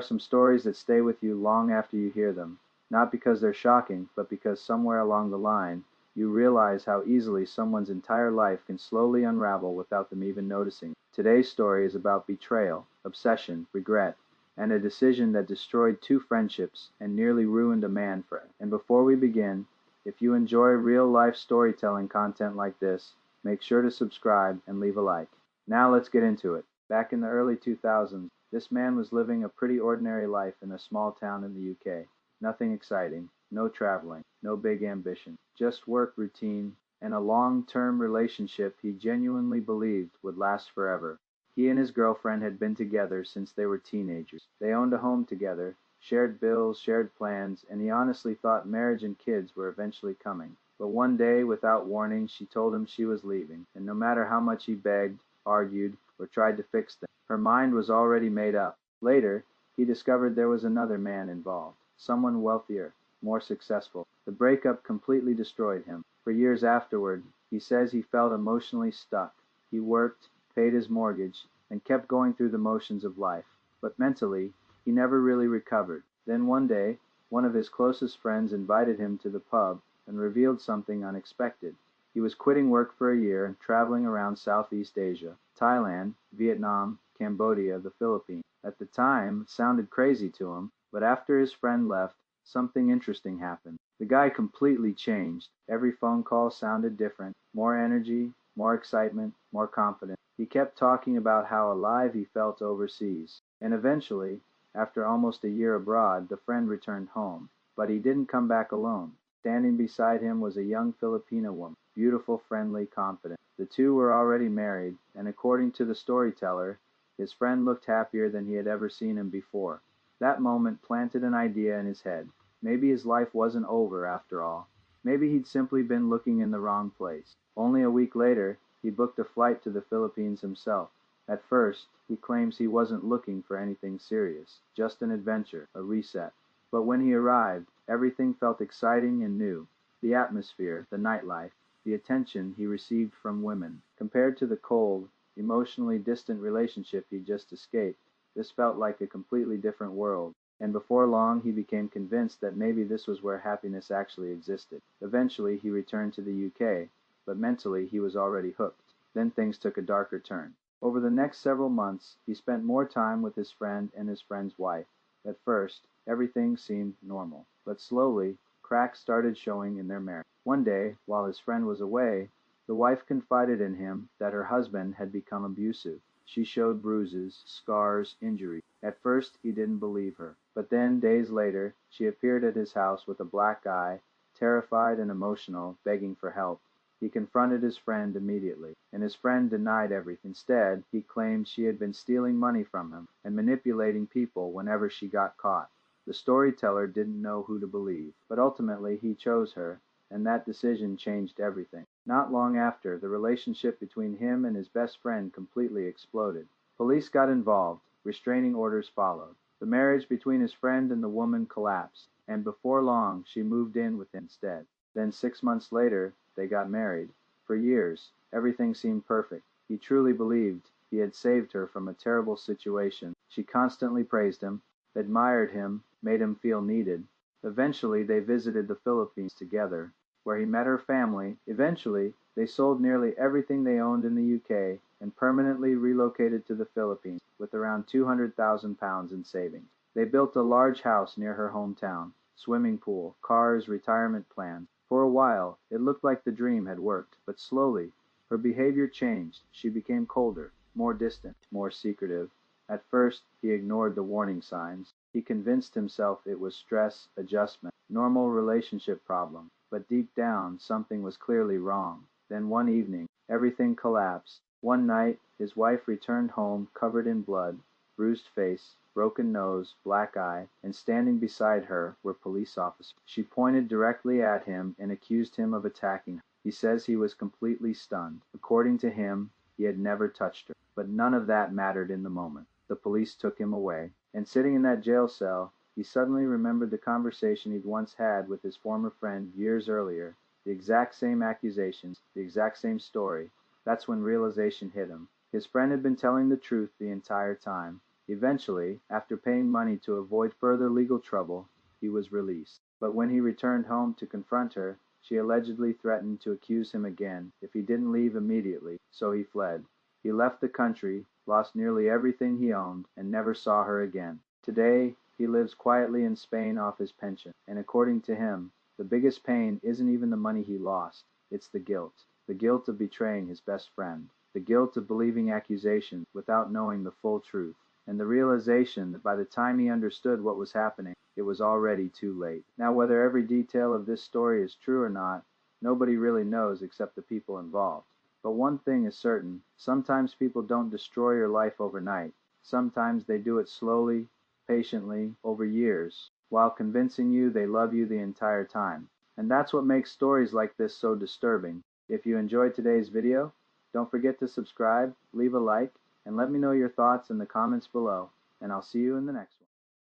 are some stories that stay with you long after you hear them, not because they're shocking, but because somewhere along the line, you realize how easily someone's entire life can slowly unravel without them even noticing. Today's story is about betrayal, obsession, regret, and a decision that destroyed two friendships and nearly ruined a man for it. And before we begin, if you enjoy real-life storytelling content like this, make sure to subscribe and leave a like. Now let's get into it. Back in the early 2000s, this man was living a pretty ordinary life in a small town in the UK. Nothing exciting, no traveling, no big ambition, just work routine and a long-term relationship he genuinely believed would last forever. He and his girlfriend had been together since they were teenagers. They owned a home together, shared bills, shared plans, and he honestly thought marriage and kids were eventually coming. But one day, without warning, she told him she was leaving, and no matter how much he begged, argued, or tried to fix them, her mind was already made up. Later, he discovered there was another man involved, someone wealthier, more successful. The breakup completely destroyed him. For years afterward, he says he felt emotionally stuck. He worked, paid his mortgage, and kept going through the motions of life. But mentally, he never really recovered. Then one day, one of his closest friends invited him to the pub and revealed something unexpected. He was quitting work for a year and traveling around Southeast Asia, Thailand, Vietnam, Cambodia, the Philippines. At the time, it sounded crazy to him, but after his friend left, something interesting happened. The guy completely changed. Every phone call sounded different. More energy, more excitement, more confidence. He kept talking about how alive he felt overseas. And eventually, after almost a year abroad, the friend returned home. But he didn't come back alone. Standing beside him was a young Filipina woman, beautiful, friendly, confident. The two were already married, and according to the storyteller, his friend looked happier than he had ever seen him before. That moment planted an idea in his head. Maybe his life wasn't over after all. Maybe he'd simply been looking in the wrong place. Only a week later, he booked a flight to the Philippines himself. At first, he claims he wasn't looking for anything serious, just an adventure, a reset. But when he arrived, everything felt exciting and new. The atmosphere, the nightlife, the attention he received from women. Compared to the cold, emotionally distant relationship he'd just escaped, this felt like a completely different world. And before long, he became convinced that maybe this was where happiness actually existed. Eventually, he returned to the UK, but mentally he was already hooked. Then things took a darker turn. Over the next several months, he spent more time with his friend and his friend's wife. At first, everything seemed normal, but slowly, cracks started showing in their marriage. One day, while his friend was away, the wife confided in him that her husband had become abusive. She showed bruises, scars, injuries. At first, he didn't believe her. But then, days later, she appeared at his house with a black eye, terrified and emotional, begging for help. He confronted his friend immediately, and his friend denied everything. Instead, he claimed she had been stealing money from him and manipulating people whenever she got caught. The storyteller didn't know who to believe, but ultimately he chose her, and that decision changed everything. Not long after, the relationship between him and his best friend completely exploded. Police got involved. Restraining orders followed. The marriage between his friend and the woman collapsed, and before long she moved in with him instead. Then 6 months later, they got married. For years, everything seemed perfect. He truly believed he had saved her from a terrible situation. She constantly praised him, admired him, made him feel needed. Eventually, they visited the Philippines together, where he met her family. Eventually, they sold nearly everything they owned in the UK and permanently relocated to the Philippines with around £200,000 in savings. They built a large house near her hometown, swimming pool, cars, retirement plans. For a while, it looked like the dream had worked, but slowly, her behavior changed. She became colder, more distant, more secretive. At first, he ignored the warning signs. He convinced himself it was stress, adjustment, normal relationship problem. But deep down, something was clearly wrong. Then one evening, everything collapsed. One night, his wife returned home covered in blood, bruised face, broken nose, black eye, and standing beside her were police officers. She pointed directly at him and accused him of attacking her. He says he was completely stunned. According to him, he had never touched her. But none of that mattered in the moment. The police took him away, and sitting in that jail cell, he suddenly remembered the conversation he'd once had with his former friend years earlier. The exact same accusations, the exact same story. That's when realization hit him. His friend had been telling the truth the entire time. Eventually, after paying money to avoid further legal trouble, he was released. But when he returned home to confront her, she allegedly threatened to accuse him again if he didn't leave immediately, so he fled. He left the country, lost nearly everything he owned, and never saw her again. Today, he lives quietly in Spain off his pension, and according to him, the biggest pain isn't even the money he lost, it's the guilt. The guilt of betraying his best friend. The guilt of believing accusations without knowing the full truth. And the realization that by the time he understood what was happening, it was already too late. Now, whether every detail of this story is true or not, nobody really knows except the people involved. But one thing is certain, sometimes people don't destroy your life overnight. Sometimes they do it slowly, patiently, over years, while convincing you they love you the entire time. And that's what makes stories like this so disturbing. If you enjoyed today's video, don't forget to subscribe, leave a like, and let me know your thoughts in the comments below, and I'll see you in the next one.